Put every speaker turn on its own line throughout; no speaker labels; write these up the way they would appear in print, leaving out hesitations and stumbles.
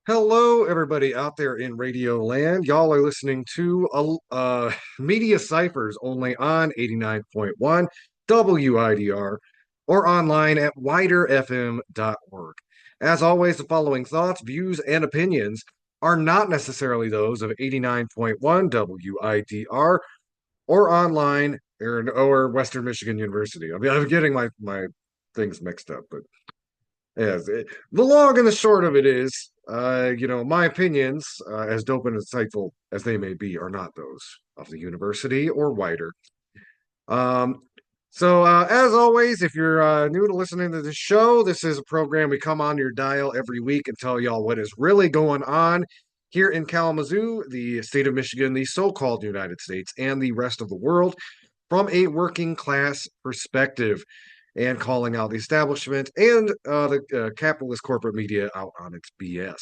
Hello, everybody out there in Radio Land. Y'all are listening to Media Cyphers only on 89.1 WIDR or online at widerfm.org. As always, the following thoughts, views, and opinions are not necessarily those of 89.1 WIDR or online or Western Michigan University. I mean, I'm getting my things mixed up, but yes, the long and the short of it is, my opinions, as dope and insightful as they may be, are not those of the university or wider. Um, as always, if you're new to listening to this show, this is a program we come on your dial every week and tell y'all what is really going on here in Kalamazoo, the state of Michigan, the so-called United States, and the rest of the world from a working class perspective and calling out the establishment and the capitalist corporate media out on its BS.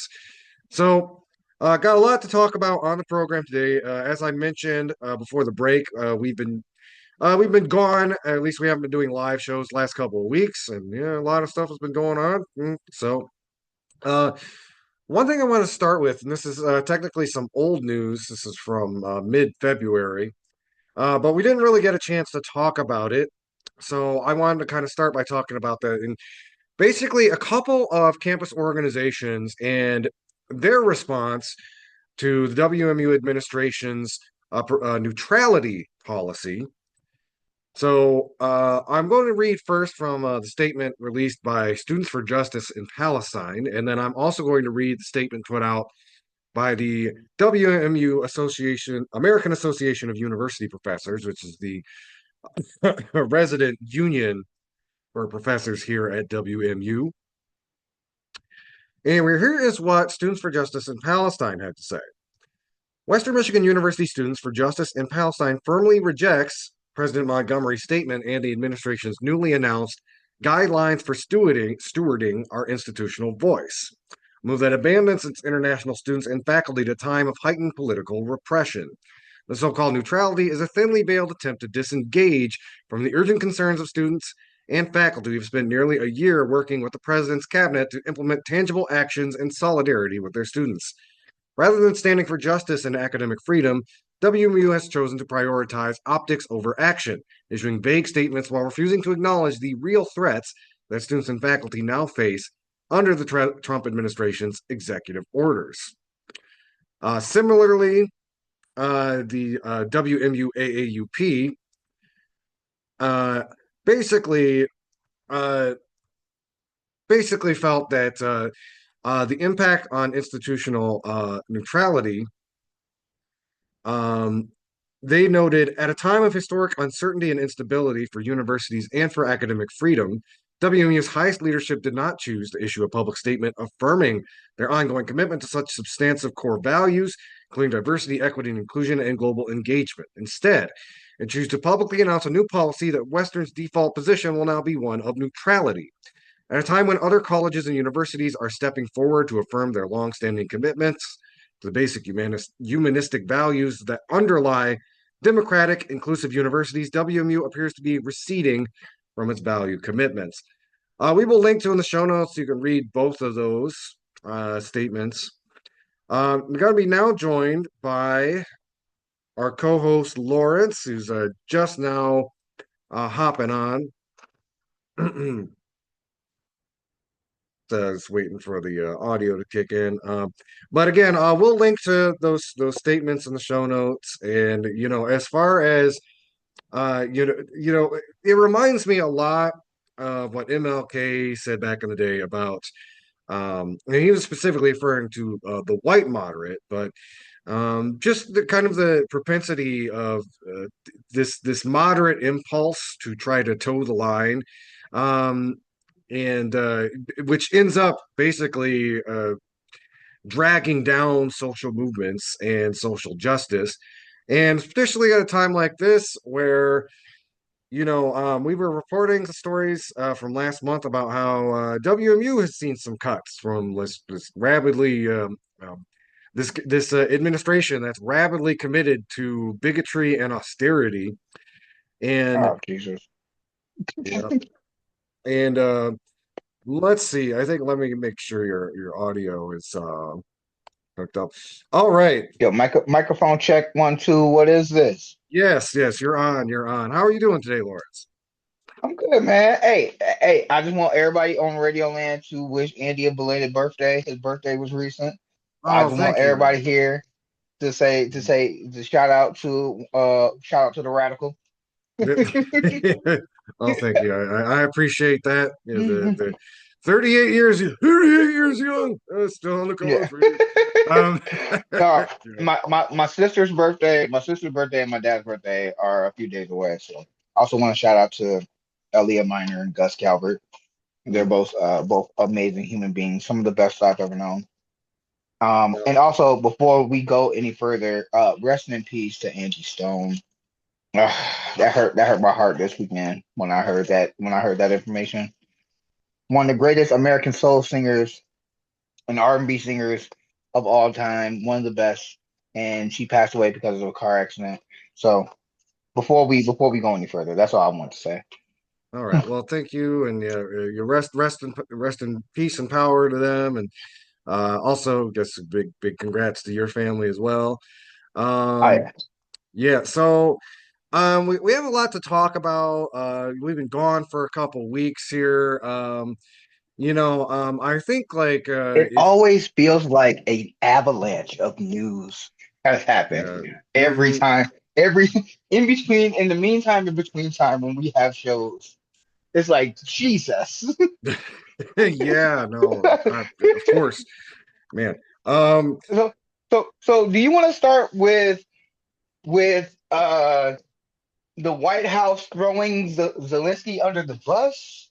Got a lot to talk about on the program today. As I mentioned before the break, we've been gone. At least we haven't been doing live shows last couple of weeks, and yeah, a lot of stuff has been going on. Uh, one thing I want to start with, and this is technically some old news. This is from mid-February, but we didn't really get a chance to talk about it. So I wanted to kind of start by talking about that. And basically, a couple of campus organizations and their response to the WMU administration's neutrality policy. I'm going to read first from the statement released by Students for Justice in Palestine, and then I'm also going to read the statement put out by the WMU Association, American Association of University Professors, which is the resident union for professors here at WMU. Anyway, here is what Students for Justice in Palestine had to say. Western Michigan University Students for Justice in Palestine firmly rejects President Montgomery's statement and the administration's newly announced guidelines for stewarding our institutional voice. A move that abandons its international students and faculty at a time of heightened political repression. The so-called neutrality is a thinly veiled attempt to disengage from the urgent concerns of students and faculty who have spent nearly a year working with the president's cabinet to implement tangible actions in solidarity with their students. Rather than standing for justice and academic freedom, WMU has chosen to prioritize optics over action, issuing vague statements while refusing to acknowledge the real threats that students and faculty now face under the Trump administration's executive orders. Similarly, the WMU AAUP uh, basically uh, basically felt that the impact on institutional neutrality. Um, they noted at a time of historic uncertainty and instability for universities and for academic freedom, WMU's highest leadership did not choose to issue a public statement affirming their ongoing commitment to such substantive core values, including diversity, equity, and inclusion, and global engagement. Instead, it chose to publicly announce a new policy that Western's default position will now be one of neutrality. At a time when other colleges and universities are stepping forward to affirm their longstanding commitments to the basic humanistic values that underlie democratic, inclusive universities, WMU appears to be receding from its value commitments. We will link to in the show notes so you can read both of those statements. We're going to be now joined by our co-host Lawrence, who's just now hopping on. Just waiting for the audio to kick in. But again, we'll link to those statements in the show notes. And as far as it reminds me a lot of what MLK said back in the day about. And he was specifically referring to the white moderate, but just the kind of the propensity of this moderate impulse to try to toe the line. Um, and which ends up basically dragging down social movements and social justice. And especially at a time like this, where we were reporting the stories from last month about how WMU has seen some cuts from this rapidly this administration that's rapidly committed to bigotry and austerity, and
Oh, Jesus.
yeah, and let's see. I think let me make sure your audio is. Hooked up. All right.
Yo, microphone check 1 2. What is this?
Yes, yes, you're on. You're on. How are you doing today, Lawrence?
I'm good, man. Hey, I just want everybody on Radio Land to wish Andy a belated birthday. His birthday was recent. I
Oh,
just want
thank you.
everybody here to shout out to the radical.
Oh, thank you. I appreciate that. Yeah, the 38 years, 38 years young, still on the
Yeah.
cause for you. Um,
No,
yeah.
my sister's birthday and my dad's birthday are a few days away. So I also want to shout out to Aaliyah Minor and Gus Calvert. They're
Mm.
both amazing human beings, some of the best I've ever known. And also before we go any further, rest in peace to Angie Stone. That hurt my heart this weekend when I heard that information. One of the greatest American soul singers and R&B singers of all time, one of the best, and she passed away because of a car accident. So before we go any further, that's all I want to say.
All right. Well, thank you, and yeah, you rest in peace and power to them, and also, just a big congrats to your family as well.
Oh
Um,
yeah.
yeah. So. we have a lot to talk about. We've been gone for a couple weeks here. I think like
It
if
always feels like an avalanche of news has happened
yeah,
every
hmm
time. Every in the meantime, in between time when we have shows, it's like Jesus.
yeah, no, of course, man. Um,
So do you want to start with the White House throwing Zelensky under the bus?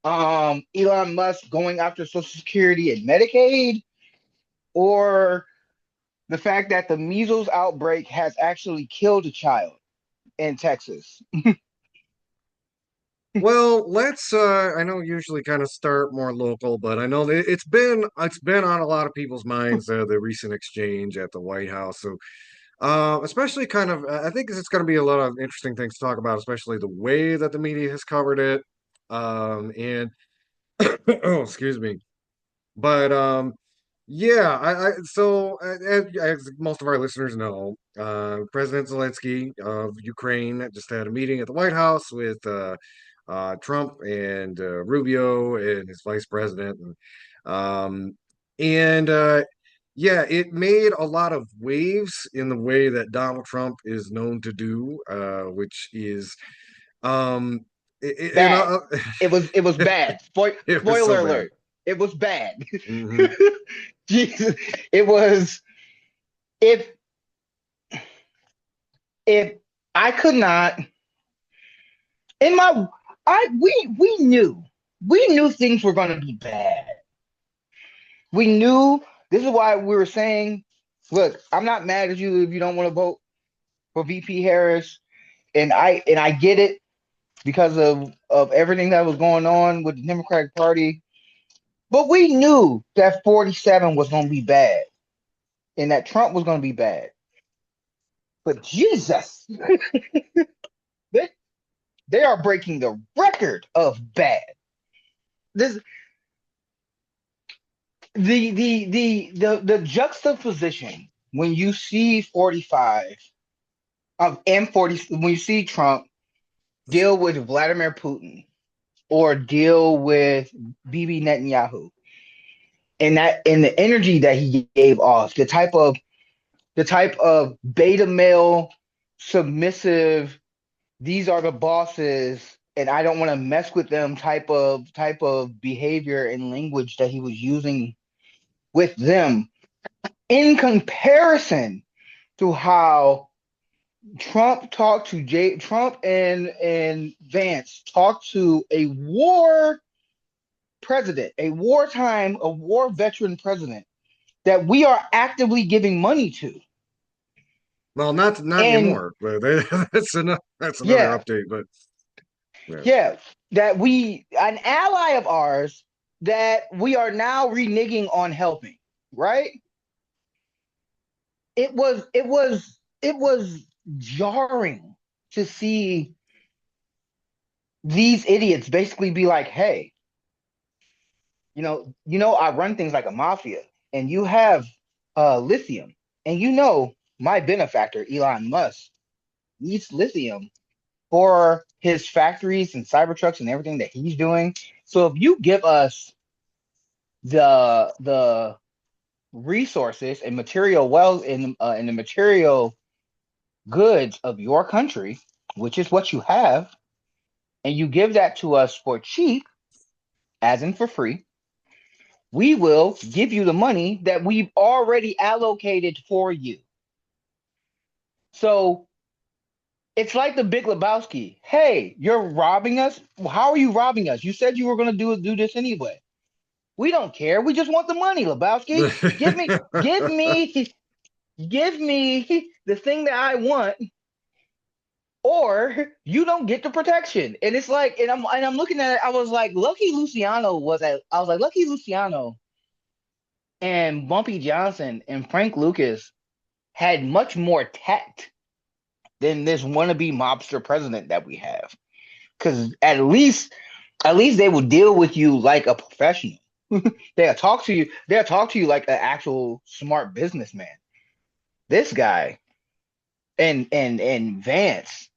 Elon Musk going after Social Security and Medicaid, or the fact that the measles outbreak has actually killed a child in Texas?
well, let's. I know usually kind of start more local, but I know that it's been on a lot of people's minds the recent exchange at the White House. So especially kind of, I think it's going to be a lot of interesting things to talk about, especially the way that the media has covered it. And oh, excuse me. But yeah, as most of our listeners know, President Zelensky of Ukraine just had a meeting at the White House with Trump and Rubio and his vice president, um, and yeah, it made a lot of waves in the way that Donald Trump is known to do, which is um, and
Bad. It was bad.
it was so
Spoiler
bad.
alert. It was bad.
Hmm.
Jesus. It was if if I could not in my I we knew things were gonna be bad. We knew this is why we were saying, look, I'm not mad at you if you don't want to vote for VP Harris. And I get it because of everything that was going on with the Democratic Party. But we knew that 47 was going to be bad and that Trump was going to be bad. But Jesus, they, they are breaking the record of bad. This the juxtaposition when you see 45 and 40 when you see Trump deal with Vladimir Putin or deal with Bibi Netanyahu and the energy that he gave off, the type of beta male submissive, these are the bosses and I don't want to mess with them type of behavior and language that he was using with them in comparison to how Trump and Vance talked to a a war veteran president that we are actively giving money to.
Well, not
And
anymore, but that's another
yeah,
update. But yeah,
yeah, that an ally of ours that we are now reneging on helping, right? It was jarring to see these idiots basically be like, "Hey, I run things like a mafia, and you have lithium. And you know, my benefactor, Elon Musk, needs lithium for his factories and Cybertrucks and everything that he's doing. So if you give us the resources and material wealth in the material goods of your country, which is what you have, and you give that to us for cheap, as in for free, we will give you the money that we've already allocated for you. So it's like the Big Lebowski. Hey, you're robbing us. How are you robbing us? You said you were going to do this anyway. We don't care. We just want the money, Lebowski. Give me the thing that I want, or you don't get the protection. And it's like, and I'm looking at it. I was like, Lucky Luciano and Bumpy Johnson and Frank Lucas had much more tact than this wannabe mobster president that we have. Because at least they will deal with you like a professional. They'll talk to you. They'll talk to you like an actual smart businessman. This guy and Vance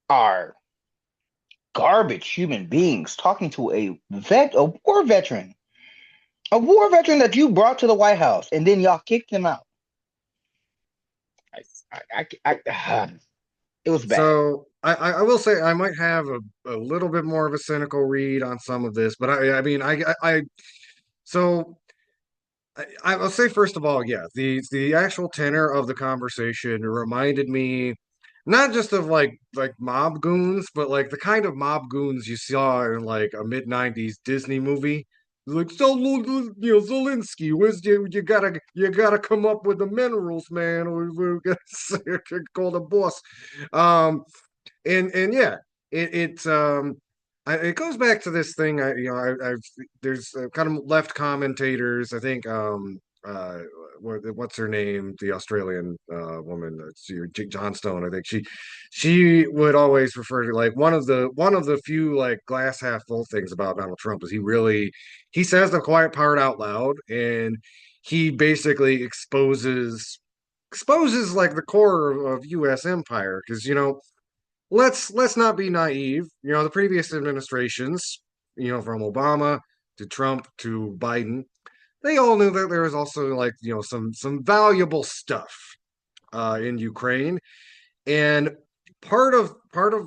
are garbage human beings talking to a war veteran that you brought to the White House, and then y'all kicked him out. It was bad.
So I will say I might have a little bit more of a cynical read on some of this, but I mean so I'll say first of all, yeah, the actual tenor of the conversation reminded me not just of like mob goons, but like the kind of mob goons you saw in like a mid-90s Disney movie. Like, so Zelenskyy, you gotta come up with the minerals, man, or we're gonna call the boss. Um and yeah, it's it goes back to this thing. I've there's kind of left commentators. I think what's her name? The Australian woman, Johnstone. I think she would always refer to like one of the few like glass half full things about Donald Trump is he says the quiet part out loud, and he basically exposes like the core of U.S. empire because let's not be naive. The previous administrations, from Obama to Trump to Biden, they all knew that there was also like some valuable stuff in Ukraine, and part of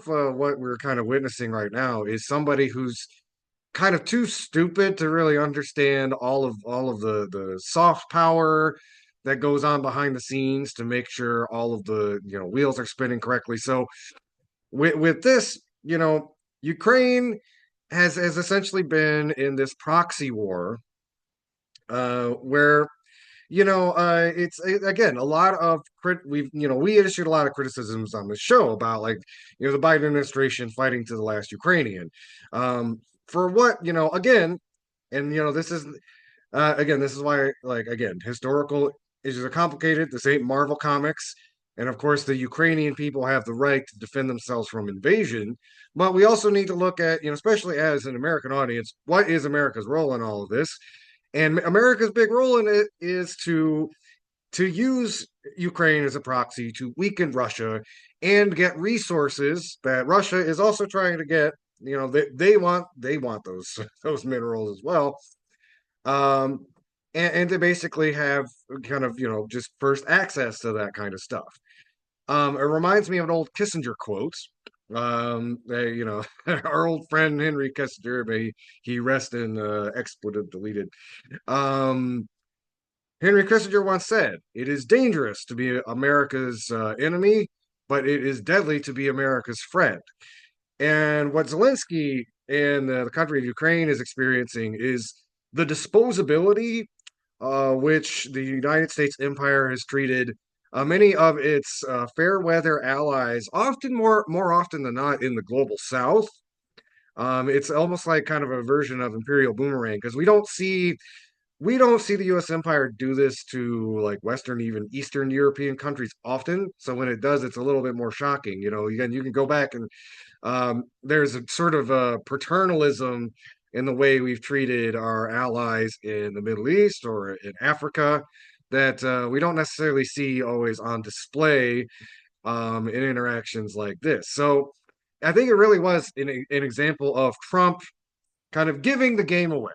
what we're kind of witnessing right now is somebody who's kind of too stupid to really understand all of the soft power that goes on behind the scenes to make sure all of the wheels are spinning correctly. So with this, Ukraine has essentially been in this proxy war, where again a lot of we issued a lot of criticisms on the show about like the Biden administration fighting to the last Ukrainian, for what again, and this is why, like, again, historical issues are complicated. This ain't Marvel Comics. And of course, the Ukrainian people have the right to defend themselves from invasion. But we also need to look at, especially as an American audience, what is America's role in all of this? And America's big role in it is to use Ukraine as a proxy to weaken Russia and get resources that Russia is also trying to get. They want those minerals as well, um, and to basically have kind of just first access to that kind of stuff. It reminds me of an old Kissinger quote. Our old friend Henry Kissinger, may he rest in expletive deleted. Um, Henry Kissinger once said, "It is dangerous to be America's enemy, but it is deadly to be America's friend." And what Zelenskyy and the country of Ukraine is experiencing is the disposability which the United States empire has treated many of its fair weather allies, often more often than not in the global South. It's almost like kind of a version of Imperial Boomerang because we don't see the U.S. empire do this to like Western, even Eastern European countries often. So when it does, it's a little bit more shocking. Again, you can go back and there's a sort of a paternalism in the way we've treated our allies in the Middle East or in Africa. that we don't necessarily see always on display in interactions like this. So I think it really was an example of Trump kind of giving the game away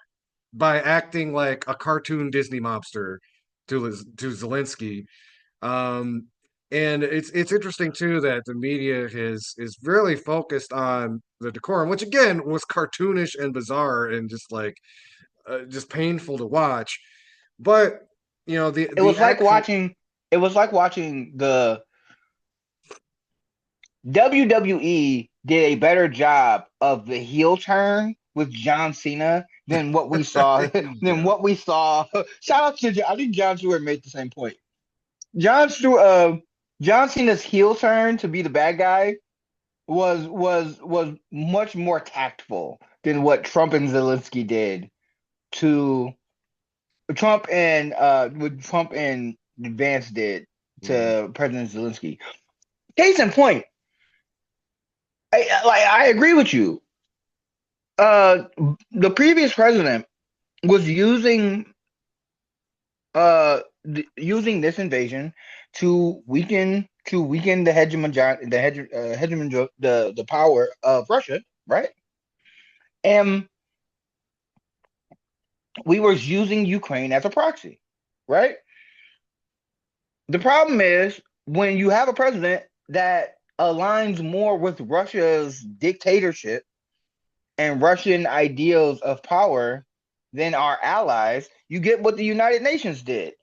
by acting like a cartoon Disney mobster to Zelenskyy. Um, and it's interesting too that the media is really focused on the decorum, which again was cartoonish and bizarre and just painful to watch. But you know
It
the
was like
actual
watching. It was like watching the WWE did a better job of the heel turn with John Cena than what we saw. Than
yeah.
what we saw. Shout out to I think John Stewart made the same point. John Stewart, John Cena's heel turn to be the bad guy was much more tactful than what Trump and Zelensky did to what Trump and Vance did
Mhm.
to President Zelensky. Case in point, I agree with you. Uh, the previous president was using this invasion to weaken the hegemon the power of Russia, right? And we were using Ukraine as a proxy, right? The problem is when you have a president that aligns more with Russia's dictatorship and Russian ideals of power than our allies, you get what the United Nations did.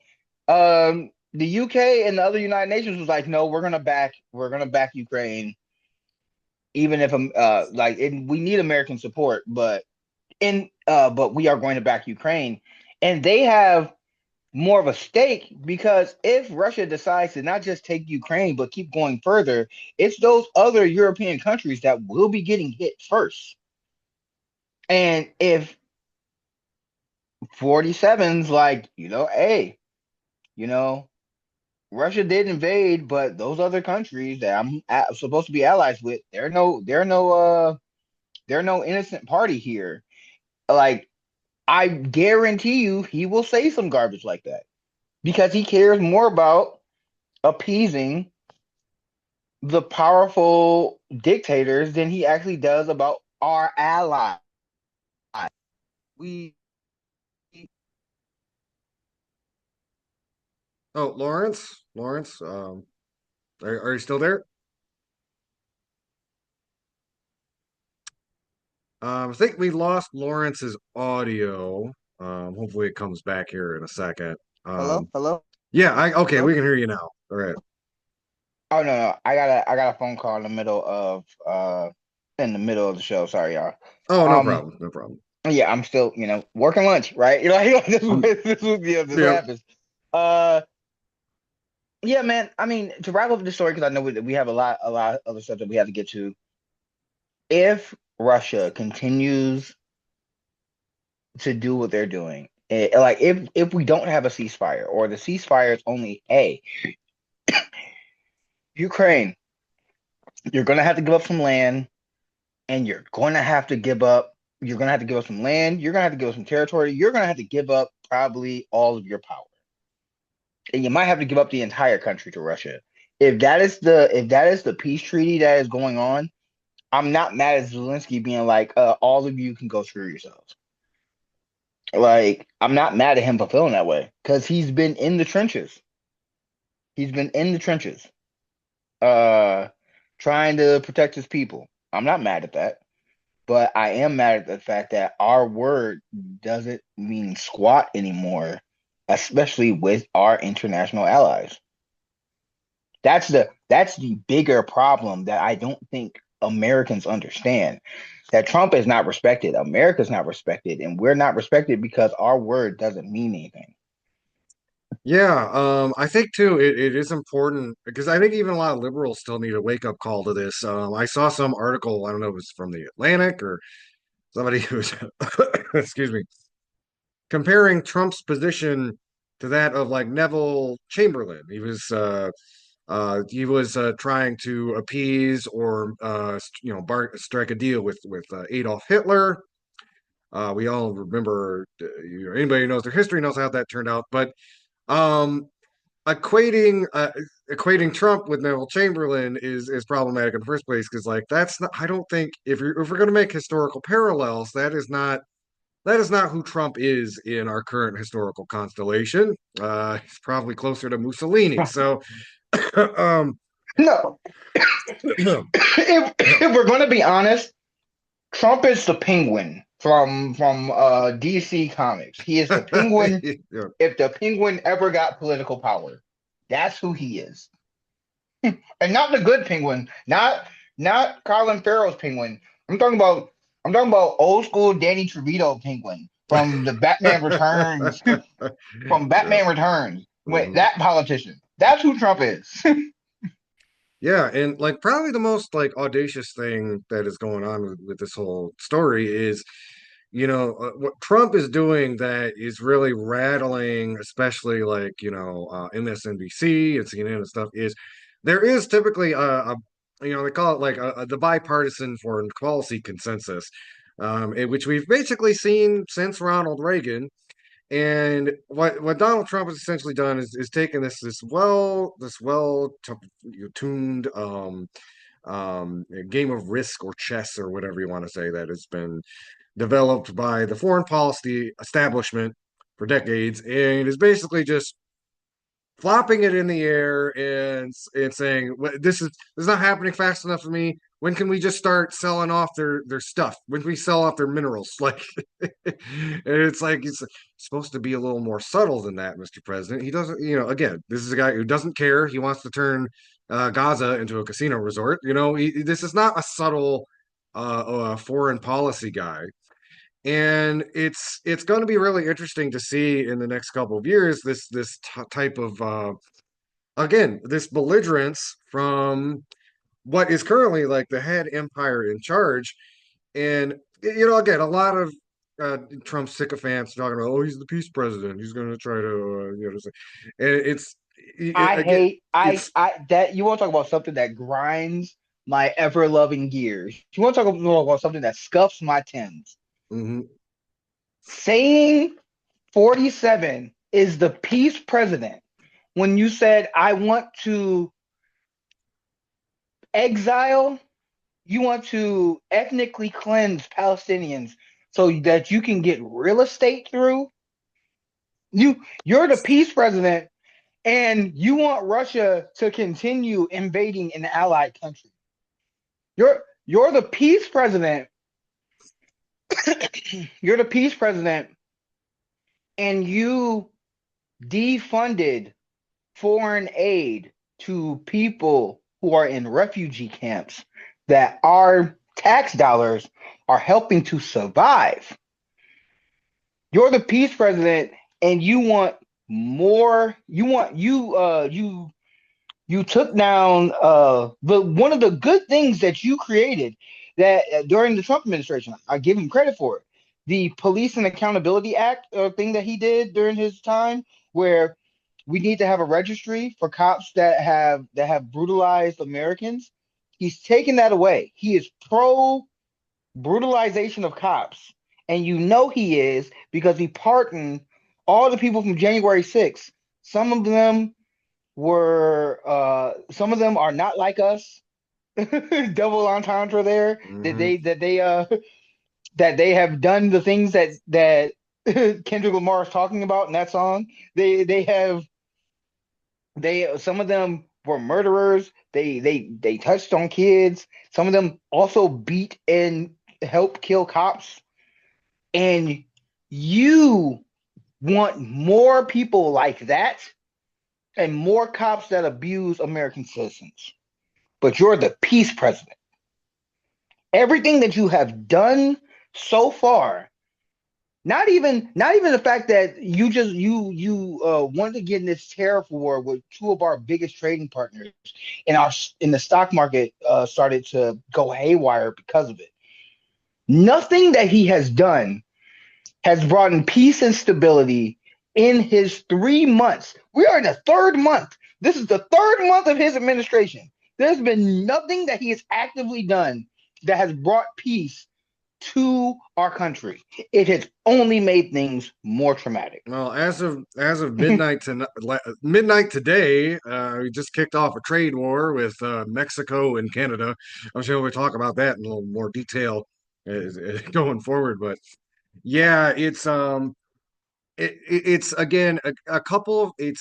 The UK and the other United Nations was like, no, we're gonna back Ukraine, even if we need American support, but we are going to back Ukraine, and they have more of a stake because if Russia decides to not just take Ukraine but keep going further, it's those other European countries that will be getting hit first. And if 47's like, hey, you know, Russia did invade, but those other countries that supposed to be allies with, they're no innocent party here. Like, I guarantee you, he will say some garbage like that because he cares more about appeasing the powerful dictators than he actually does about our allies. We
Oh, Lawrence, are you still there? I think we lost Lawrence's audio. Hopefully it comes back here in a second.
hello, hello,
Yeah, I okay,
hello.
we can hear you now. All right.
Oh no, I got a phone call in the middle of the show. Sorry, y'all.
Oh, no
Um,
problem, no problem.
yeah, I'm still working lunch, right? This
Yep.
happens. Uh, yeah, man. I mean, to wrap up the story because I know we have a lot of other stuff that we have to get to. If Russia continues to do what they're doing, like if we don't have a ceasefire or the ceasefire is only, hey, Ukraine, you're gonna have to give up some land, and you're gonna have to give up some land, you're gonna have to give up some territory, you're gonna have to give up probably all of your power. And you might have to give up the entire country to Russia. If that is the peace treaty that is going on, I'm not mad at Zelensky being like, all of you can go screw yourselves. Like, I'm not mad at him for feeling that way because he's been in the trenches. He's been in the trenches, uh, trying to protect his people. I'm not mad at that. But I am mad at the fact that our word doesn't mean squat anymore, especially with our international allies. That's the bigger problem that I don't think Americans understand. That Trump is not respected, America's not respected, and we're not respected because our word doesn't mean anything.
Yeah, I think too it is important because I think even a lot of liberals still need a wake-up call to this. I saw some article, I don't know if it was from the Atlantic or somebody who's excuse me, comparing Trump's position to that of like Neville Chamberlain. He was trying to appease or strike a deal with Adolf Hitler. We all remember, anybody who knows their history knows how that turned out. But Um, equating Trump with Neville Chamberlain is problematic in the first place because like that's not I don't think if we're going to make historical parallels, that is not who Trump is in our current historical constellation. He's probably closer to Mussolini. So, um,
No, if we're going to be honest, Trump is the Penguin from DC Comics. He is the Penguin.
yeah.
If the Penguin ever got political power, that's who he is, and not the good Penguin, not Colin Farrell's Penguin. I'm talking about old school Danny Trevito Penguin from the Batman Returns, from
Yeah.
Batman Returns. Wait,
Mhm.
that politician. That's who Trump is.
Yeah, and like probably the most like audacious thing that is going on with this whole story is, what Trump is doing that is really rattling, especially like, MSNBC and CNN and stuff, is there is typically they call it like the bipartisan foreign policy consensus, which we've basically seen since Ronald Reagan. And what Donald Trump has essentially done is taken this well tuned game of Risk or chess or whatever you want to say that has been developed by the foreign policy establishment for decades, and is basically just flopping it in the air and saying, "Well, this is not happening fast enough for me. When can we just start selling off their stuff? When can we sell off their minerals?" Like, and it's like it's supposed to be a little more subtle than that, Mr. President. He doesn't, again, this is a guy who doesn't care. He wants to turn Gaza into a casino resort. This is not a subtle foreign policy guy. And it's going to be really interesting to see in the next couple of years this type of again, this belligerence from what is currently like the head empire in charge. And again, a lot of Trump sycophants talking about, oh, he's the peace president. He's going to try to, and again, it's
I that you want to talk about something that grinds my ever loving gears. You want to talk about something that scuffs my tens.
mhm.
Saying 47 is the peace president when you said, I want to exile, you want to ethnically cleanse Palestinians so that you can get real estate through. You're the peace president and you want Russia to continue invading an allied country. You're the peace president. You're the peace president, and you defunded foreign aid to people who are in refugee camps that our tax dollars are helping to survive. You're the peace president, and you want more. You took down the one of the good things that you created that during the Trump administration. I give him credit for it. The Police and Accountability Act thing that he did during his time, where we need to have a registry for cops that have brutalized Americans. He's taken that away. He is pro brutalization of cops, and you know he is because he pardoned all the people from January 6th. Some of them some of them are not like us. Double entendre there that
Mhm.
they have done the things that Kendrick Lamar is talking about in that song. They some of them were murderers. They touched on kids. Some of them also beat and helped kill cops. And you want more people like that and more cops that abuse American citizens. But you're the peace president. Everything that you have done so far, not even the fact that you wanted to get in this tariff war with two of our biggest trading partners, and our in the stock market started to go haywire because of it. Nothing that he has done has brought in peace and stability in his 3 months. We are in the third month. This is the third month of his administration. There's been nothing that he has actively done that has brought peace to our country. It has only made things more traumatic.
Well, as of midnight today, we just kicked off a trade war with Mexico and Canada. I'm sure we'll talk about that in a little more detail going forward. But yeah, it's again a couple of it,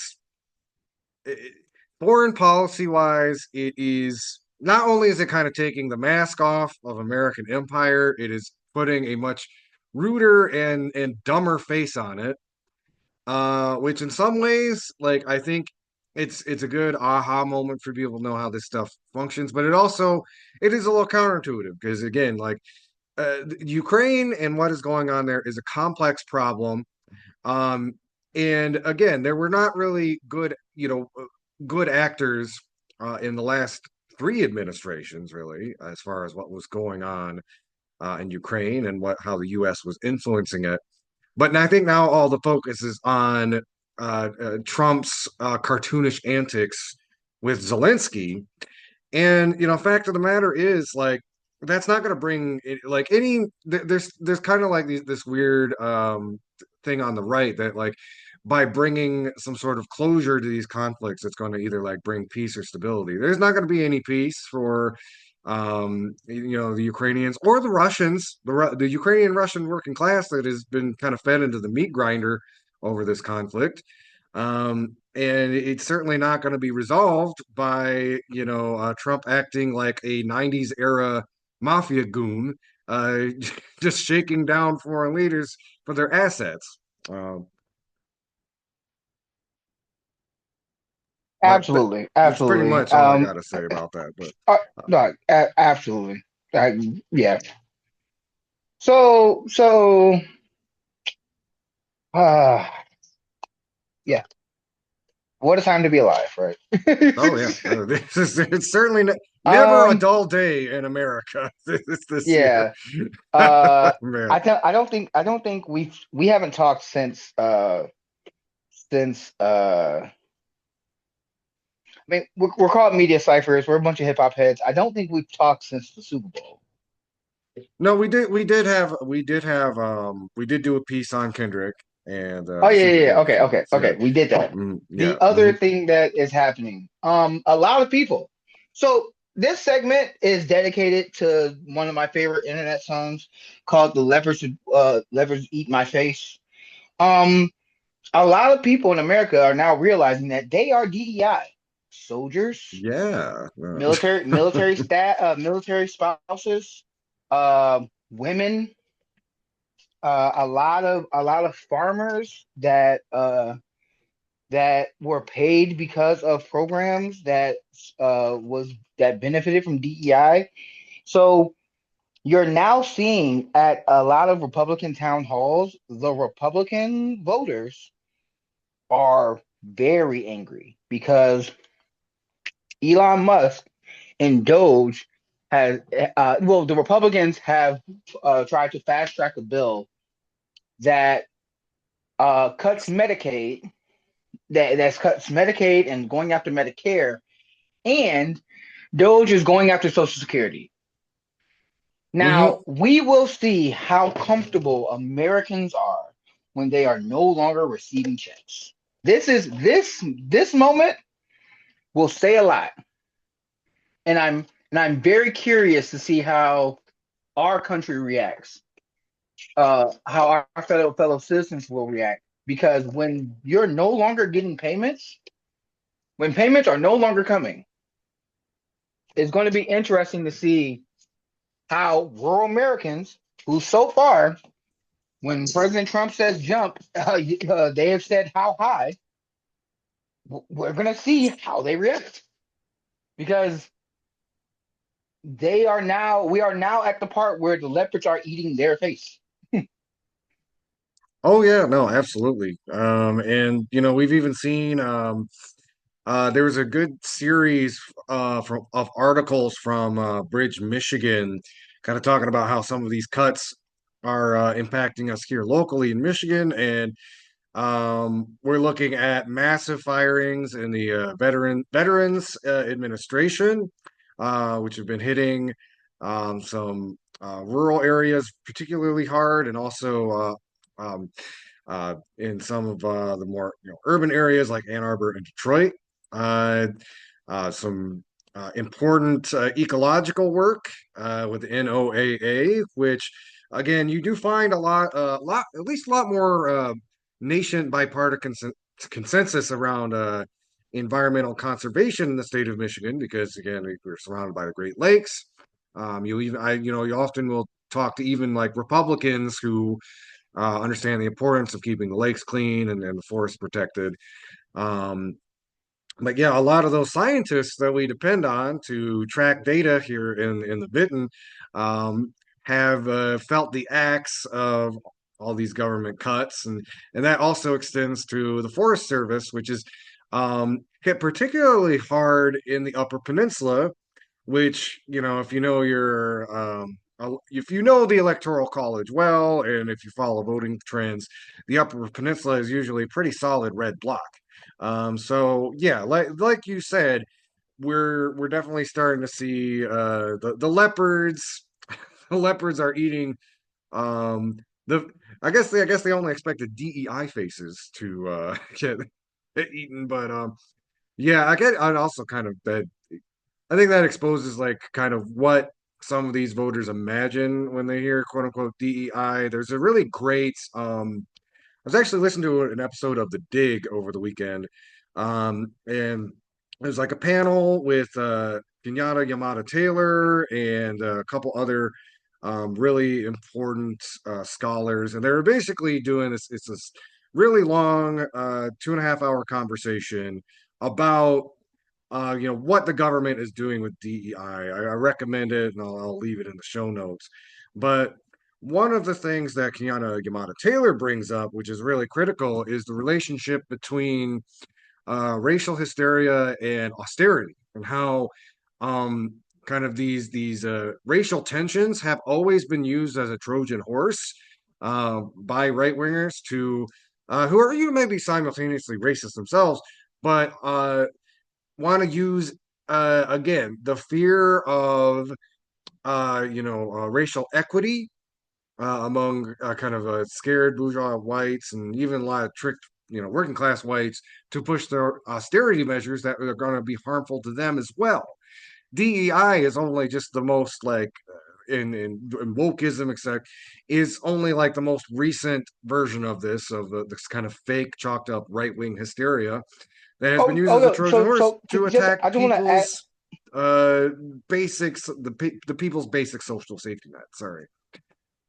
foreign policy wise, it is not only is it kind of taking the mask off of American empire, it is putting a much ruder and dumber face on it. Which in some ways, like I think it's a good aha moment for people to know how this stuff functions, but it is a little counterintuitive because again, like Ukraine and what is going on there is a complex problem. Um, and again, there were not really good actors in the last three administrations, really, as far as what was going on in Ukraine and how the U.S. was influencing it. But I think now all the focus is on Trump's cartoonish antics with Zelenskyy. And fact of the matter is, like, that's not going to bring like any. There's kind of like this weird thing on the right that like by bringing some sort of closure to these conflicts, it's going to either like bring peace or stability. There's not going to be any peace for the Ukrainians or the Russians, the Ukrainian Russian working class that has been kind of fed into the meat grinder over this conflict. And it's certainly not going to be resolved by, Trump acting like a 90s era mafia goon, uh, just shaking down foreign leaders for their assets. Um, but
Absolutely,
that's pretty
absolutely.
much all I got to say about that. But
Uh,
uh,
no, absolutely. Yeah. So, uh, yeah. What a time to be alive, right?
oh yeah, it's certainly never a
um,
dull day in America this year.
yeah. Uh,
Man.
I don't think we haven't talked since I mean we're called media ciphers. We're a bunch of hip hop heads. I don't think we've talked since the Super Bowl.
No, we did do a piece on Kendrick and
Oh
the
yeah,
Super
yeah, yeah.
Bowl.
Okay, okay,
So,
okay. We did that.
yeah.
The other thing that is happening, a lot of people. So this segment is dedicated to one of my favorite internet songs called "The Leopards Eat My Face." Um, a lot of people in America are now realizing that they are DEI soldiers,
Yeah.
military spouses, women, a lot of farmers that were paid because of programs that benefited from DEI. So you're now seeing at a lot of Republican town halls, the Republican voters are very angry because Elon Musk and DOGE has the Republicans have tried to fast track a bill that cuts Medicaid that's cuts Medicaid and going after Medicare, and DOGE is going after Social Security.
hmm
Now we will see how comfortable Americans are when they are no longer receiving checks. This moment will say a lot, and I'm very curious to see how our country reacts, how our fellow citizens will react. Because when you're no longer getting payments, when payments are no longer coming, it's going to be interesting to see how rural Americans, who so far, when President Trump says jump, they have said how high. We're going to see how they react because we are now at the part where the leopards are eating their face.
Oh yeah, no, absolutely. And we've even seen there was a good series of articles from Bridge, Michigan, kind of talking about how some of these cuts are impacting us here locally in Michigan, and we're looking at massive firings in the Veterans Administration, which have been hitting some rural areas particularly hard, and also in some of the more urban areas like Ann Arbor and Detroit. Uh, some important ecological work with NOAA, which again you do find at least a lot more nation bipartisan consensus around environmental conservation in the state of Michigan, because again we're surrounded by the Great Lakes. You often will talk to even like Republicans who understand the importance of keeping the lakes clean and the forests protected. Um, but yeah, a lot of those scientists that we depend on to track data here in the Benton um, have felt the axe of all these government cuts, and that also extends to the Forest Service, which is hit particularly hard in the Upper Peninsula, which, if you know if you know the Electoral College well, and if you follow voting trends, the Upper Peninsula is usually a pretty solid red block. So yeah, like you said, we're definitely starting to see the leopards. The leopards are eating the. I guess they only expected DEI faces to get eaten, but yeah, I'd also kind of bet I think that exposes like kind of what some of these voters imagine when they hear quote unquote DEI. There's a really great I was actually listening to an episode of The Dig over the weekend. And there's like a panel with Kenyatta Yamada Taylor and a couple other really important scholars, and they were basically doing this. It's this really long 2.5 hour conversation about what the government is doing with DEI. I recommend it, and I'll leave it in the show notes. But one of the things that Kiana Yamada Taylor brings up, which is really critical, is the relationship between racial hysteria and austerity, and how um, kind of these racial tensions have always been used as a Trojan horse by right wingers to who are maybe simultaneously racist themselves, but want to use again the fear of racial equity among kind of scared bourgeois whites, and even a lot of tricked working class whites, to push their austerity measures that are going to be harmful to them as well. DEI is only just the most like in wokeism, etc., is only like the most recent version of this kind of fake chalked up right wing hysteria that has been
Oh,
used
oh
as a
no.
Trojan horse to
Just
attack
I just want to add.
people's basics, the people's basic social safety net. Sorry.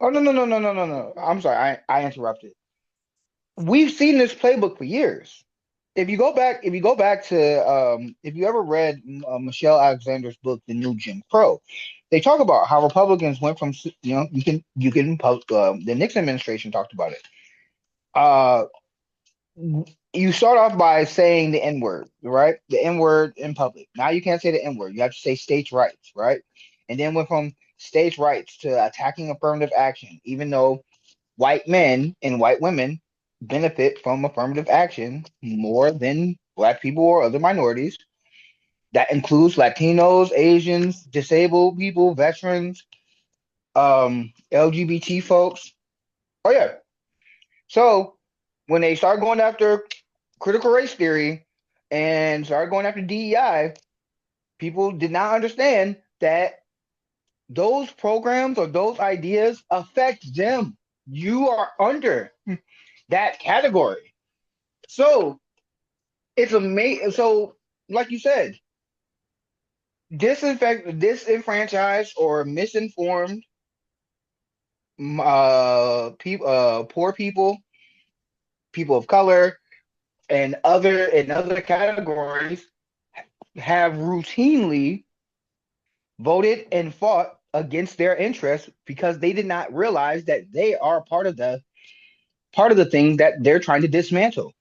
Oh no. I'm sorry. I interrupted. We've seen this playbook for years. If you go back to, if you ever read Michelle Alexander's book, The New Jim Crow, they talk about how Republicans went from, the Nixon administration talked about it. Uh, you start off by saying the N word, right? The N word in public. Now you can't say the N word. You have to say states' rights, right? And then went from states' rights to attacking affirmative action, even though white men and white women benefit from affirmative action more than black people or other minorities. That includes Latinos, Asians, disabled people, veterans, LGBT folks. Oh yeah. So when they start going after critical race theory and started going after DEI, people did not understand that those programs or those ideas affect them. You are under that category. So it's amazing. So, like you said, disenfranchised or misinformed poor people, people of color, and other categories have routinely voted and fought against their interests because they did not realize that they are part of the thing that they're trying to dismantle.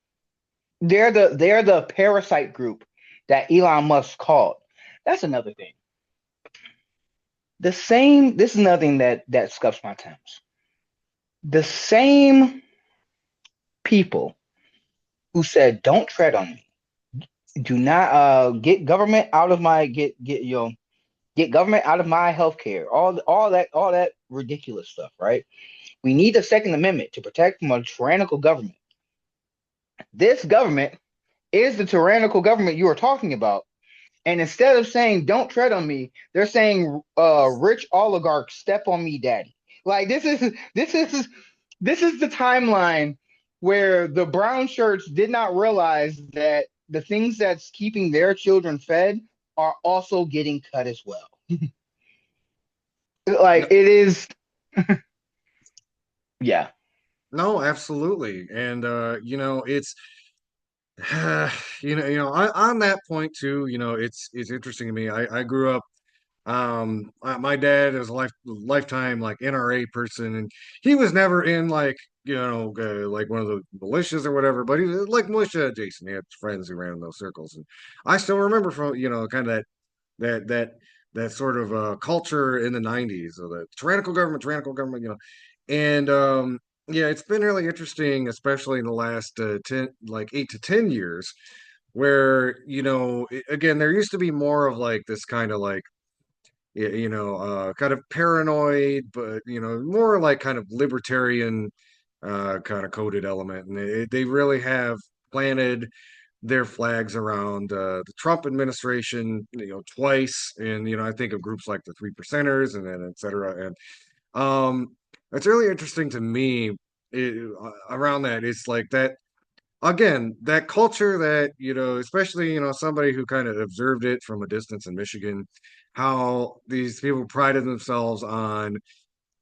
They're the parasite group that Elon Musk called. That's another thing. This is nothing that scuffs my temps. The same people who said don't tread on me, do not get government out of my get Get government out of my healthcare. All that ridiculous stuff, right? We need the Second Amendment to protect from a tyrannical government. This government is the tyrannical government you are talking about. And instead of saying "Don't tread on me," they're saying "Rich oligarchs step on me, daddy." Like this is the timeline where the brown shirts did not realize that the things that's keeping their children fed are also getting cut as well. Like
No,
it is, yeah.
no, absolutely. And it's on that point too, it's interesting to me. I grew up. My dad is a lifetime like NRA person, and he was never in like one of the militias or whatever, but he was like militia adjacent. He had friends who ran in those circles, and I still remember from kind of that that that sort of culture in the '90s of the tyrannical government, and yeah, it's been really interesting, especially in the last 8 to 10 years, where again, there used to be more of like this kind of like kind of paranoid, but more like kind of libertarian kind of coded element, and they really have planted their flags around the Trump administration, twice, and I think of groups like the Three Percenters, and then et cetera, and it's really interesting to me around that. It's like that again, that culture that, especially, somebody who kind of observed it from a distance in Michigan, how these people prided themselves on,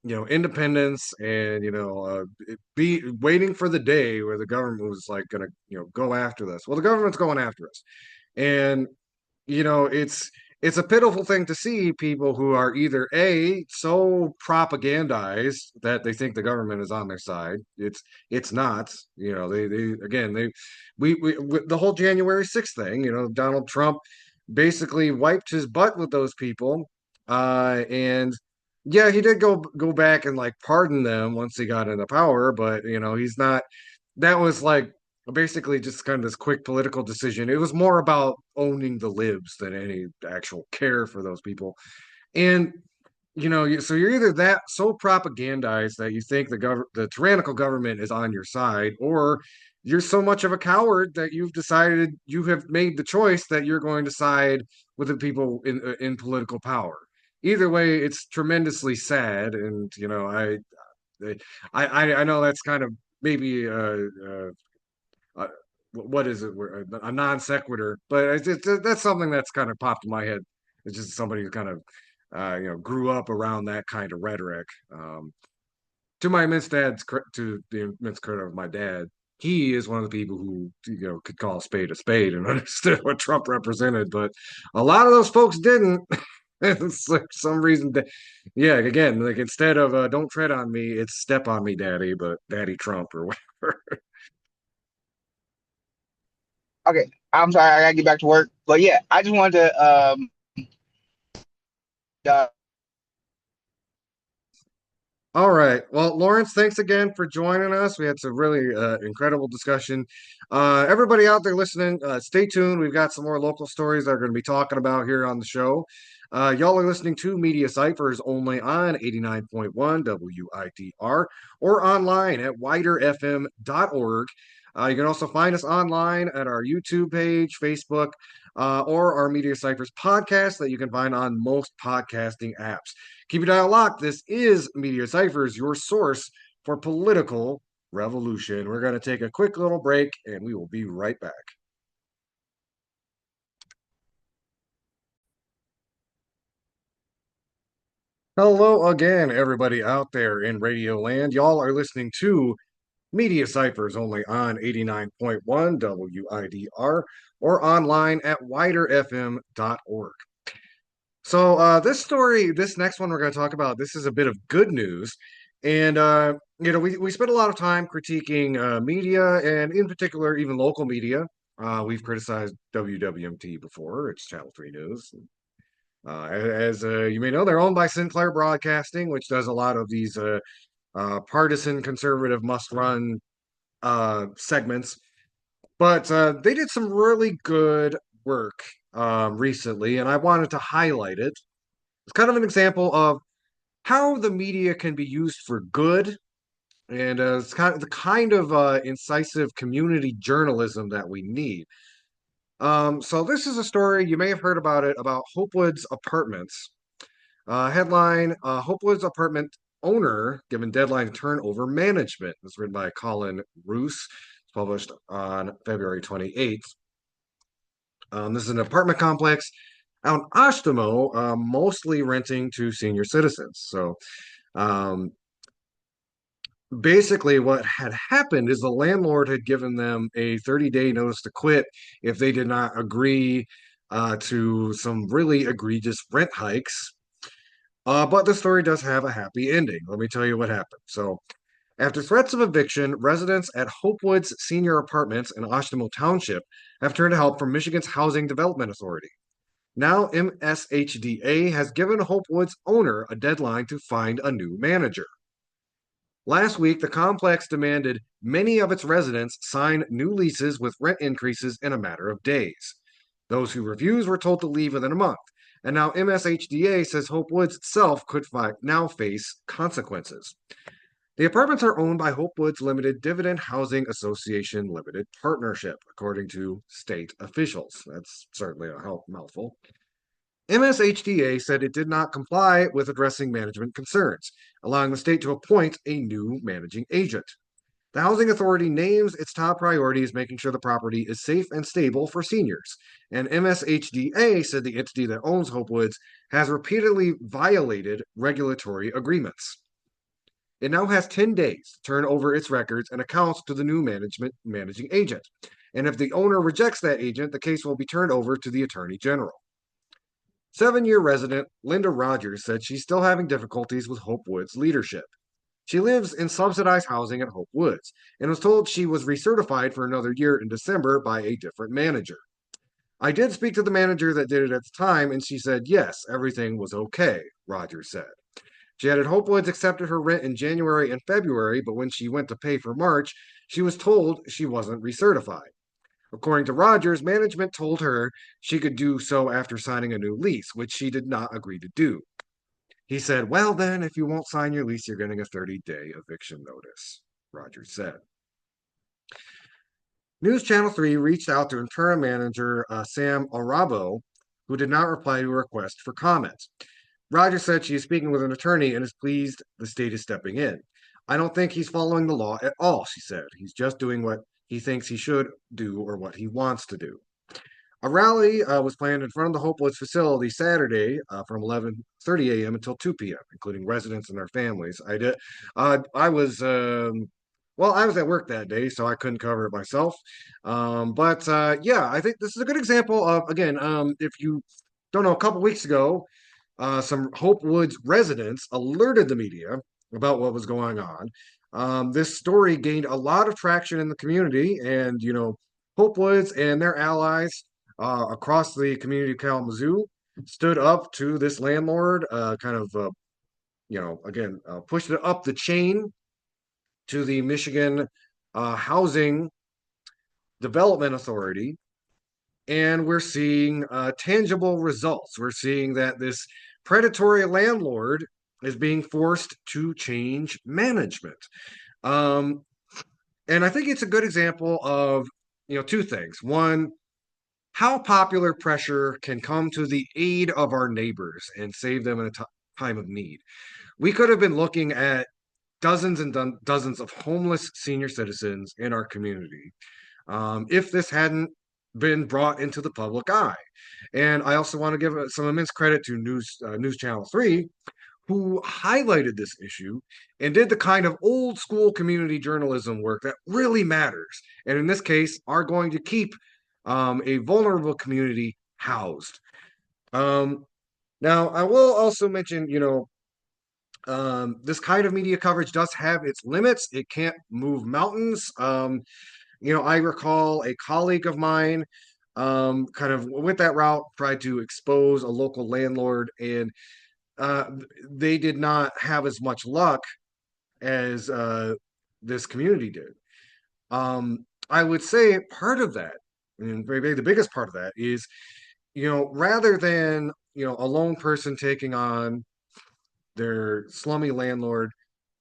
independence and, be waiting for the day where the government was like going to, go after this. Well, the government's going after us. And it's a pitiful thing to see people who are either so propagandized that they think the government is on their side. It's not. They again we the whole January 6th thing. Donald Trump basically wiped his butt with those people, and yeah, he did go back and like pardon them once he got into power, but he's not. That was like basically just kind of this quick political decision. It was more about owning the libs than any actual care for those people. And so you're either that so propagandized that you think the tyrannical government is on your side, or you're so much of a coward that you have made the choice that you're going to side with the people in political power. Either way, it's tremendously sad, and I know that's kind of maybe uh, what is it? A non sequitur, but that's something that's kind of popped in my head. It's just somebody who kind of grew up around that kind of rhetoric. To my to the immense credit of my dad, he is one of the people who could call a spade and understood what Trump represented, but a lot of those folks didn't. It's like some reason that, yeah, again, like instead of "Don't tread on me," it's "Step on me, Daddy," but Daddy Trump or whatever.
Okay, I'm sorry, I gotta get back to work. But yeah, I just wanted to uh,
All right. Well, Lawrence, thanks again for joining us. We had some really incredible discussion. Everybody out there listening, stay tuned. We've got some more local stories that are going to be talking about here on the show. Y'all are listening to Media Cyphers only on 89.1 WIDR or online at widerfm.org. You can also find us online at our YouTube page, Facebook, or our Media Cyphers podcast that you can find on most podcasting apps. Keep your dial locked. This is Media Cyphers, your source for political revolution. We're going to take a quick little break and we will be right back. Hello again, everybody out there in Radio Land. Y'all are listening to Media Cyphers only on 89.1 WIDR or online at widerfm.org. So this next one we're going to talk about, this is a bit of good news. And we spent a lot of time critiquing media and in particular even local media. We've criticized WWMT before. It's Channel 3 News. As you may know, they're owned by Sinclair Broadcasting, which does a lot of these partisan conservative must-run segments. But they did some really good work recently, and I wanted to highlight it. It's kind of an example of how the media can be used for good, and it's kind of the kind of incisive community journalism that we need. So this is a story you may have heard about it about Hopewood's Apartments. Headline: Hopewood's apartment owner given deadline to turn over management. It's written by Colin Roos. It's published on February 28th. This is an apartment complex out in Ashtamo, mostly renting to senior citizens. So um, basically, what had happened is the landlord had given them a 30-day notice to quit if they did not agree to some really egregious rent hikes. But the story does have a happy ending. Let me tell you what happened. So, after threats of eviction, residents at Hopewood's senior apartments in Oshtemo Township have turned to help from Michigan's Housing Development Authority. Now, MSHDA has given Hopewood's owner a deadline to find a new manager. Last week, the complex demanded many of its residents sign new leases with rent increases in a matter of days. Those who refused were told to leave within a month. And now MSHDA says Hope Woods itself could now face consequences. The apartments are owned by Hope Woods Limited Dividend Housing Association Limited Partnership, according to state officials. That's certainly a mouthful. MSHDA said it did not comply with addressing management concerns, allowing the state to appoint a new managing agent. The Housing Authority names its top priority as making sure the property is safe and stable for seniors. And MSHDA said the entity that owns Hope Woods has repeatedly violated regulatory agreements. It now has 10 days to turn over its records and accounts to the new managing agent. And if the owner rejects that agent, the case will be turned over to the Attorney General. 7-year resident Linda Rogers said she's still having difficulties with Hope Woods' leadership. She lives in subsidized housing at Hope Woods and was told she was recertified for another year in December by a different manager. I did speak to the manager that did it at the time, and she said, yes, everything was okay, Rogers said. She added Hope Woods accepted her rent in January and February, but when she went to pay for March, she was told she wasn't recertified. According to Rogers, management told her she could do so after signing a new lease, which she did not agree to do. He said, well, then, if you won't sign your lease, you're getting a 30-day eviction notice, Rogers said. News Channel 3 reached out to interim manager Sam Arabo, who did not reply to a request for comment. Rogers said she is speaking with an attorney and is pleased the state is stepping in. I don't think he's following the law at all, she said. He's just doing what he thinks he should do or what he wants to do. A rally was planned in front of the Hope Woods facility Saturday from 11:30 a.m. until 2 p.m., including residents and their families. I was well, I was at work that day, so I couldn't cover it myself. But yeah, I think this is a good example of, again, if you don't know, a couple weeks ago, some Hope Woods residents alerted the media about what was going on. This story gained a lot of traction in the community, and Hope Woods and their allies across the community of Kalamazoo stood up to this landlord, again, pushed it up the chain to the Michigan Housing Development Authority. And we're seeing tangible results. We're seeing that this predatory landlord is being forced to change management. And I think it's a good example of, two things. One, how popular pressure can come to the aid of our neighbors and save them in a time of need. We could have been looking at dozens and dozens of homeless senior citizens in our community if this hadn't been brought into the public eye. And I also want to give some immense credit to News Channel 3, who highlighted this issue and did the kind of old school community journalism work that really matters. And in this case, are going to keep a vulnerable community housed. Now, I will also mention, this kind of media coverage does have its limits. It can't move mountains. I recall a colleague of mine kind of went that route, tried to expose a local landlord, and they did not have as much luck as this community did. I would say part of that, and maybe the biggest part of that is, rather than a lone person taking on their slummy landlord.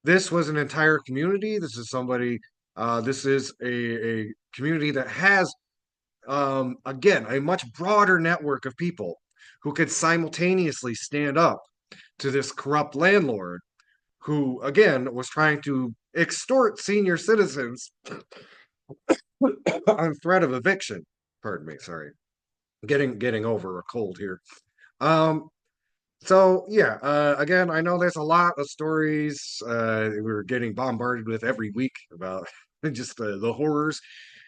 This was an entire community. This is somebody. This is a community that has, again, a much broader network of people who could simultaneously stand up to this corrupt landlord who, again, was trying to extort senior citizens on threat of eviction. Pardon me, sorry. Getting over a cold here. Um, so yeah, again, I know there's a lot of stories we're getting bombarded with every week about just the horrors,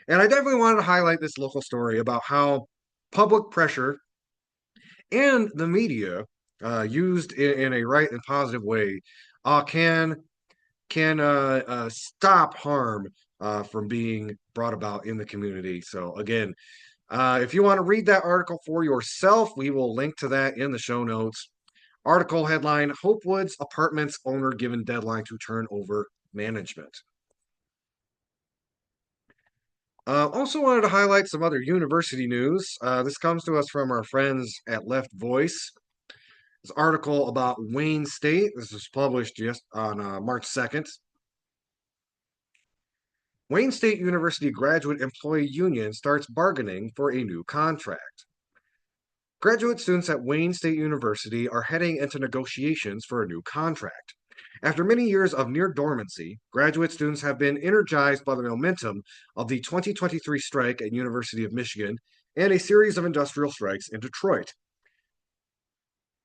and I definitely wanted to highlight this local story about how public pressure and the media, used in a right and positive way, can stop harm from being brought about in the community. So again, if you want to read that article for yourself, we will link to that in the show notes. Article headline: Hopewood's apartments owner given deadline to turn over management. Also wanted to highlight some other university news. This comes to us from our friends at Left Voice. This article about Wayne State. This was published just on March 2nd. Wayne State University Graduate Employee Union starts bargaining for a new contract. Graduate students at Wayne State University are heading into negotiations for a new contract. After many years of near dormancy, graduate students have been energized by the momentum of the 2023 strike at University of Michigan and a series of industrial strikes in Detroit.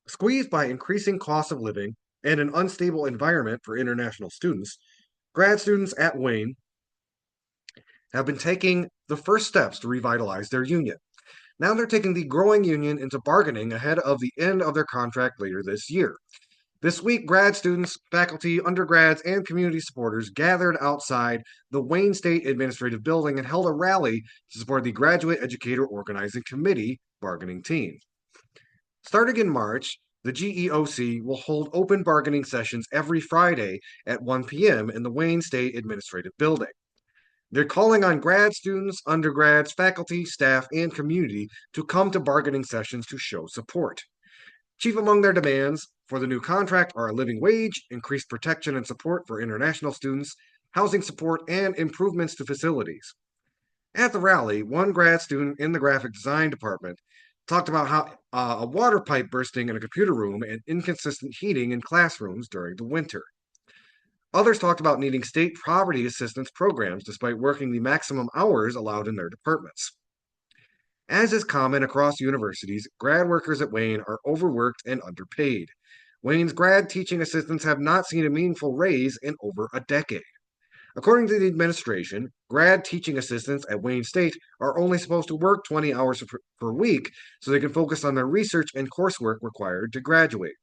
Squeezed by increasing costs of living and an unstable environment for international students, grad students at Wayne have been taking the first steps to revitalize their union. Now they're taking the growing union into bargaining ahead of the end of their contract later this year. This week, grad students, faculty, undergrads, and community supporters gathered outside the Wayne State Administrative Building and held a rally to support the Graduate Educator Organizing Committee bargaining team. Starting in March, the GEOC will hold open bargaining sessions every Friday at 1 p.m. in the Wayne State Administrative Building. They're calling on grad students, undergrads, faculty, staff, and community to come to bargaining sessions to show support. Chief among their demands for the new contract are a living wage, increased protection and support for international students, housing support, and improvements to facilities. At the rally, one grad student in the graphic design department talked about how a water pipe bursting in a computer room and inconsistent heating in classrooms during the winter. Others talked about needing state poverty assistance programs despite working the maximum hours allowed in their departments. As is common across universities, grad workers at Wayne are overworked and underpaid. Wayne's grad teaching assistants have not seen a meaningful raise in over a decade. According to the administration, grad teaching assistants at Wayne State are only supposed to work 20 hours per week so they can focus on their research and coursework required to graduate.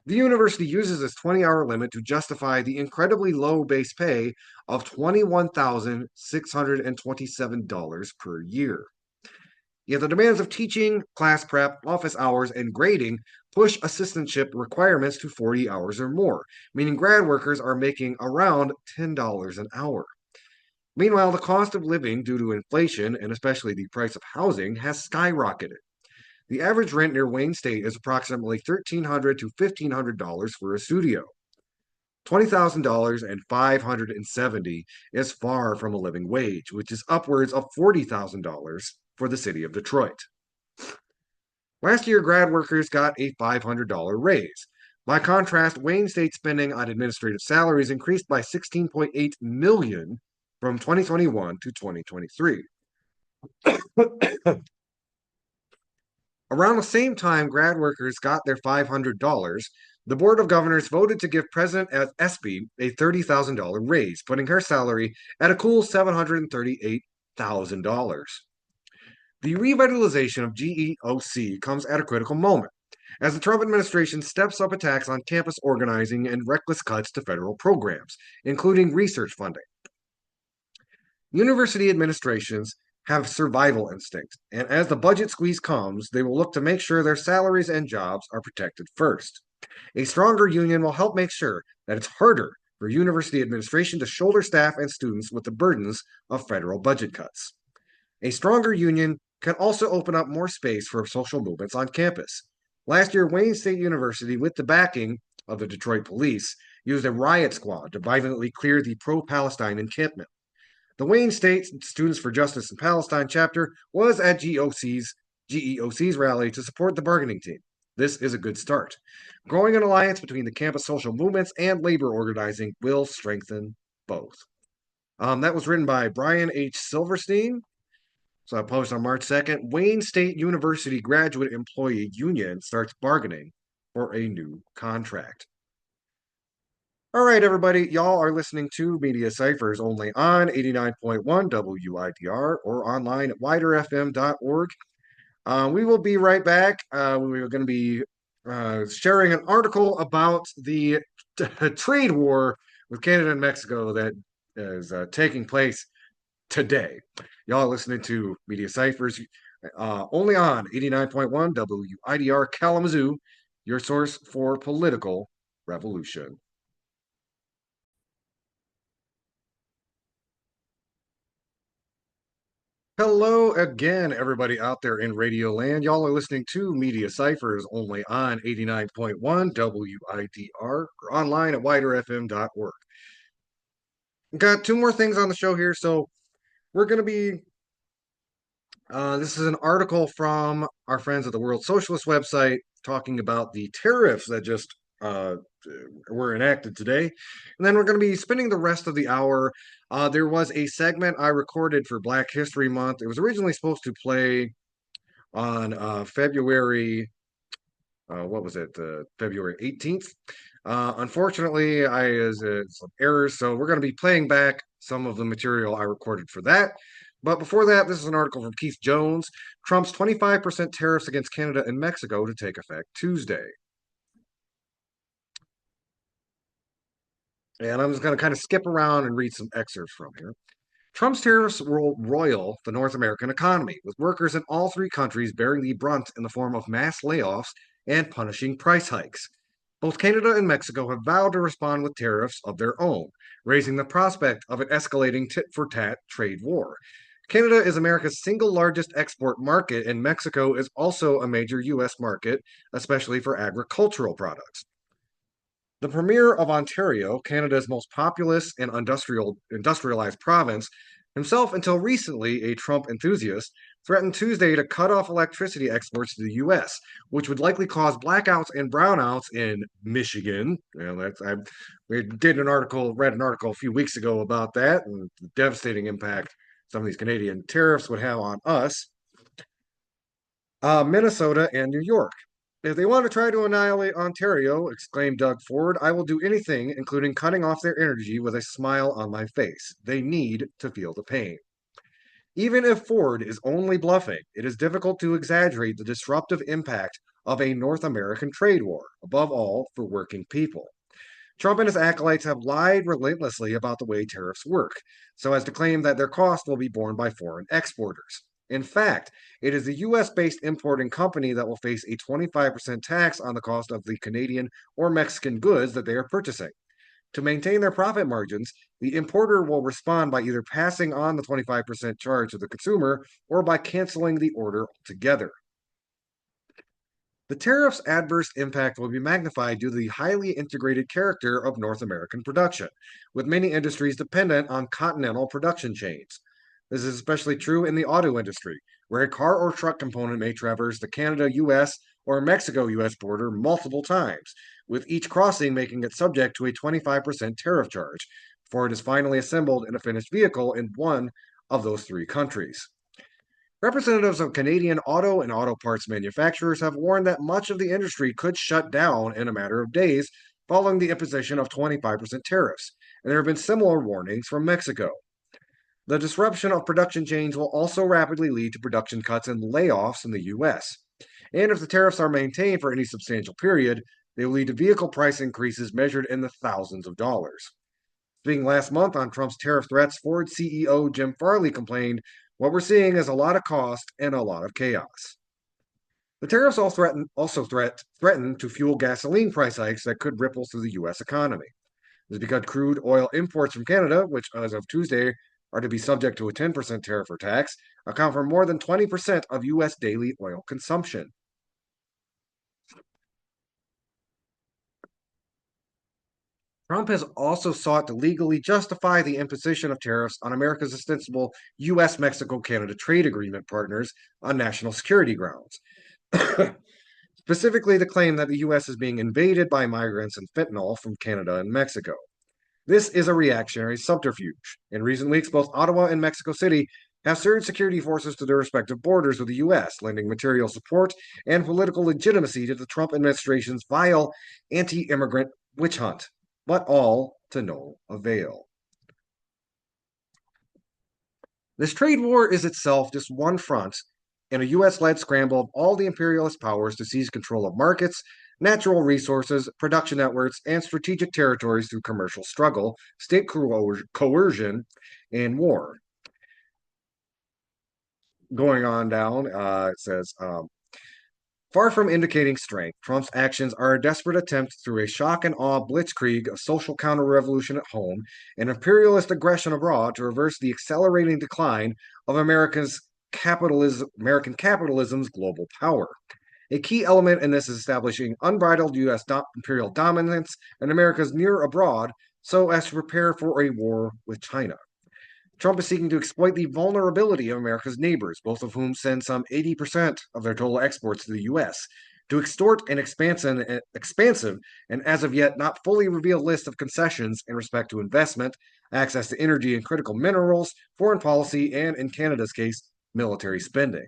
The university uses this 20-hour limit to justify the incredibly low base pay of $21,627 per year. Yet the demands of teaching, class prep, office hours, and grading push assistantship requirements to 40 hours or more, meaning grad workers are making around $10 an hour. Meanwhile, the cost of living due to inflation, and especially the price of housing, has skyrocketed. The average rent near Wayne State is approximately $1,300 to $1,500 for a studio. $20,000 and $570 is far from a living wage, which is upwards of $40,000 for the city of Detroit. Last year, grad workers got a $500 raise. By contrast, Wayne State spending on administrative salaries increased by $16.8 million from 2021 to 2023. Around the same time grad workers got their $500, the Board of Governors voted to give President Espy a $30,000 raise, putting her salary at a cool $738,000. The revitalization of GEOC comes at a critical moment, as the Trump administration steps up attacks on campus organizing and reckless cuts to federal programs, including research funding. University administrations have survival instinct, and as the budget squeeze comes, they will look to make sure their salaries and jobs are protected first. A stronger union will help make sure that it's harder for university administration to shoulder staff and students with the burdens of federal budget cuts. A stronger union can also open up more space for social movements on campus. Last year, Wayne State University, with the backing of the Detroit police, used a riot squad to violently clear the pro-Palestine encampment. The Wayne State Students for Justice in Palestine chapter was at GEOC's rally to support the bargaining team. This is a good start. Growing an alliance between the campus social movements and labor organizing will strengthen both. That was written by Brian H. Silverstein. So I posted on March 2nd. Wayne State University Graduate Employee Union starts bargaining for a new contract. All right, everybody, y'all are listening to Media Cyphers only on 89.1 WIDR or online at widerfm.org. We will be right back. We are going to be sharing an article about the trade war with Canada and Mexico that is taking place today. Y'all listening to Media Cyphers only on 89.1 WIDR Kalamazoo, your source for political revolution. Hello again, everybody out there in Radio Land. Y'all are listening to Media Cyphers only on 89.1 WIDR or online at widerfm.org. Got two more things on the show here. So we're going to be, this is an article from our friends at the World Socialist website talking about the tariffs that just were enacted today. And then we're going to be spending the rest of the hour. There was a segment I recorded for Black History Month. It was originally supposed to play on February, what was it, February 18th. Unfortunately, I had some errors, so we're going to be playing back some of the material I recorded for that. But before that, this is an article from Keith Jones. Trump's 25% tariffs against Canada and Mexico to take effect Tuesday. And I'm just going to kind of skip around and read some excerpts from here. Trump's tariffs will roil the North American economy, with workers in all three countries bearing the brunt in the form of mass layoffs and punishing price hikes. Both Canada and Mexico have vowed to respond with tariffs of their own, raising the prospect of an escalating tit-for-tat trade war. Canada is America's single largest export market, and Mexico is also a major U.S. market, especially for agricultural products. The Premier of Ontario, Canada's most populous and industrialized province, himself until recently a Trump enthusiast, threatened Tuesday to cut off electricity exports to the U.S., which would likely cause blackouts and brownouts in Michigan. We read an article a few weeks ago about that and the devastating impact some of these Canadian tariffs would have on us. Minnesota and New York. If they want to try to annihilate Ontario, exclaimed Doug Ford, I will do anything, including cutting off their energy with a smile on my face. They need to feel the pain. Even if Ford is only bluffing, it is difficult to exaggerate the disruptive impact of a North American trade war, above all for working people. Trump and his acolytes have lied relentlessly about the way tariffs work, so as to claim that their cost will be borne by foreign exporters. In fact, it is the US-based importing company that will face a 25% tax on the cost of the Canadian or Mexican goods that they are purchasing. To maintain their profit margins, the importer will respond by either passing on the 25% charge to the consumer or by canceling the order altogether. The tariff's adverse impact will be magnified due to the highly integrated character of North American production, with many industries dependent on continental production chains. This is especially true in the auto industry, where a car or truck component may traverse the Canada-US or Mexico-US border multiple times, with each crossing making it subject to a 25% tariff charge before it is finally assembled in a finished vehicle in one of those three countries. Representatives of Canadian auto and auto parts manufacturers have warned that much of the industry could shut down in a matter of days following the imposition of 25% tariffs, and there have been similar warnings from Mexico. The disruption of production chains will also rapidly lead to production cuts and layoffs in the U.S. And if the tariffs are maintained for any substantial period, they will lead to vehicle price increases measured in the thousands of dollars. Speaking last month on Trump's tariff threats, Ford CEO Jim Farley complained, what we're seeing is a lot of cost and a lot of chaos. The tariffs also threaten to fuel gasoline price hikes that could ripple through the U.S. economy. This is because crude oil imports from Canada, which as of Tuesday are to be subject to a 10% tariff or tax, account for more than 20% of U.S. daily oil consumption. Trump has also sought to legally justify the imposition of tariffs on America's ostensible U.S. Mexico Canada trade agreement partners on national security grounds. Specifically, the claim that the U.S. is being invaded by migrants and fentanyl from Canada and Mexico. This is a reactionary subterfuge. In recent weeks, both Ottawa and Mexico City have surged security forces to their respective borders with the U.S., lending material support and political legitimacy to the Trump administration's vile anti immigrant witch hunt, but all to no avail. This trade war is itself just one front in a US led scramble of all the imperialist powers to seize control of markets, natural resources, production networks, and strategic territories through commercial struggle, state coercion, and war. Going on down, it says, far from indicating strength, Trump's actions are a desperate attempt through a shock and awe blitzkrieg of social counter-revolution at home and imperialist aggression abroad to reverse the accelerating decline of American capitalism's global power. A key element in this is establishing unbridled U.S. imperial dominance in America's near abroad so as to prepare for a war with China. Trump is seeking to exploit the vulnerability of America's neighbors, both of whom send some 80% of their total exports to the U.S., to extort an expansive and as of yet not fully revealed list of concessions in respect to investment, access to energy and critical minerals, foreign policy, and, in Canada's case, military spending.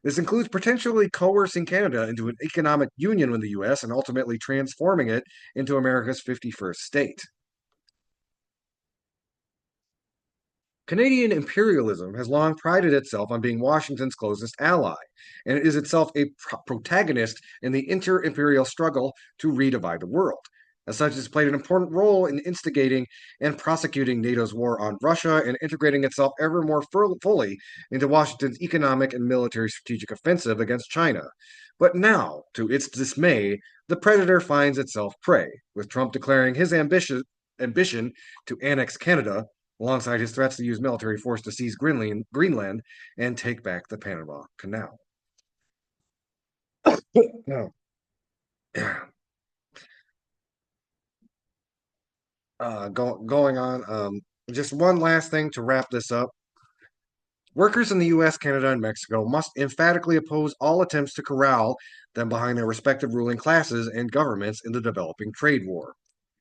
This includes potentially coercing Canada into an economic union with the U.S. and ultimately transforming it into America's 51st state. Canadian imperialism has long prided itself on being Washington's closest ally, and it is itself a protagonist in the inter-imperial struggle to redivide the world. As such, it's played an important role in instigating and prosecuting NATO's war on Russia and integrating itself ever more fully into Washington's economic and military strategic offensive against China. But now, to its dismay, the predator finds itself prey, with Trump declaring his ambition to annex Canada alongside his threats to use military force to seize Greenland and take back the Panama Canal. Going on, just one last thing to wrap this up. Workers in the US, Canada, and Mexico must emphatically oppose all attempts to corral them behind their respective ruling classes and governments in the developing trade war.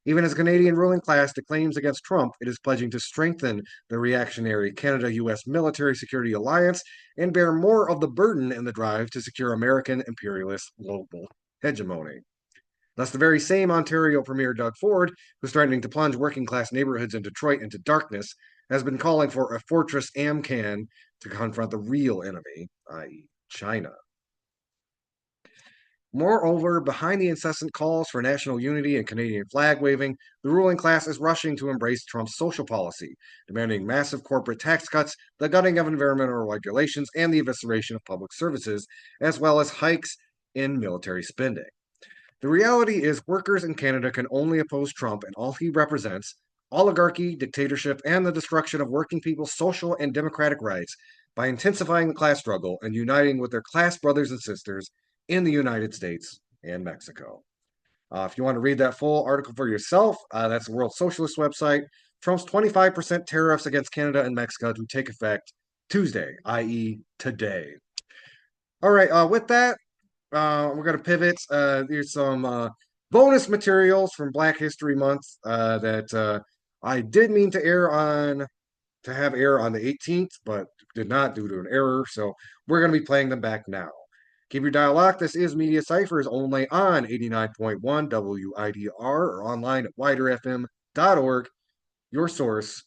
Even as Canadian ruling class declaims against Trump, it is pledging to strengthen the reactionary Canada-US military security alliance and bear more of the burden in the drive to secure American imperialist global hegemony. Thus, the very same Ontario Premier Doug Ford, who's threatening to plunge working-class neighborhoods in Detroit into darkness, has been calling for a fortress AMCAN to confront the real enemy, i.e., China. Moreover, behind the incessant calls for national unity and Canadian flag waving, the ruling class is rushing to embrace Trump's social policy, demanding massive corporate tax cuts, the gutting of environmental regulations, and the evisceration of public services, as well as hikes in military spending. The reality is, workers in Canada can only oppose Trump and all he represents oligarchy, dictatorship, and the destruction of working people's social and democratic rights by intensifying the class struggle and uniting with their class brothers and sisters in the United States and Mexico. If you want to read that full article for yourself, that's the World Socialist website. Trump's 25% tariffs against Canada and Mexico to take effect Tuesday, i.e., today. All right, with that, we're going to pivot. There's some bonus materials from Black History Month that I did mean to have air on the 18th, but did not due to an error. So we're going to be playing them back now. Keep your dial locked. This is Media Cyphers only on 89.1 WIDR or online at widerfm.org, your source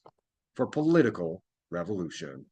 for political revolution.